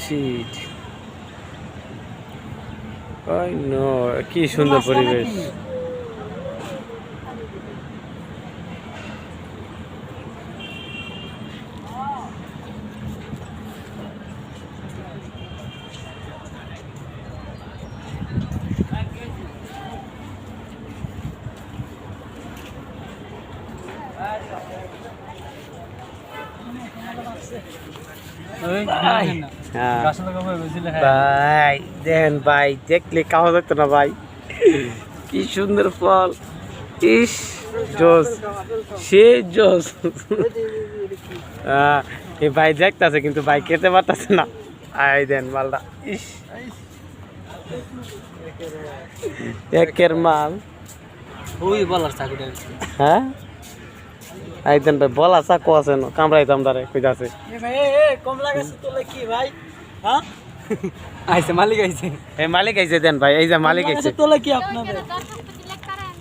শীত ওই নো কি সুন্দর পরিবেশ। ভাই দেন ভাই দেখলে খাওয়া যেত না ভাই, কি সুন্দর ফল। ইস জোস, সে জোস। এই ভাই দেখতেছে কিন্তু ভাই খেতে পারতেছে না। আই দেন মালটা, ইস একের মাল। ওই বলার চাকুটা হ্যাঁ আই দেন ভাই বলা চাকু আছে না কামড়াইতাম দারে কইতাছে। কমলা গাছ তোলে কি ভাই? হ্যাঁ আইছে মালিক আইছে, এই মালিক আইছে দেন ভাই, এই যে মালিক আইছে। তোলে কি আপনাদের?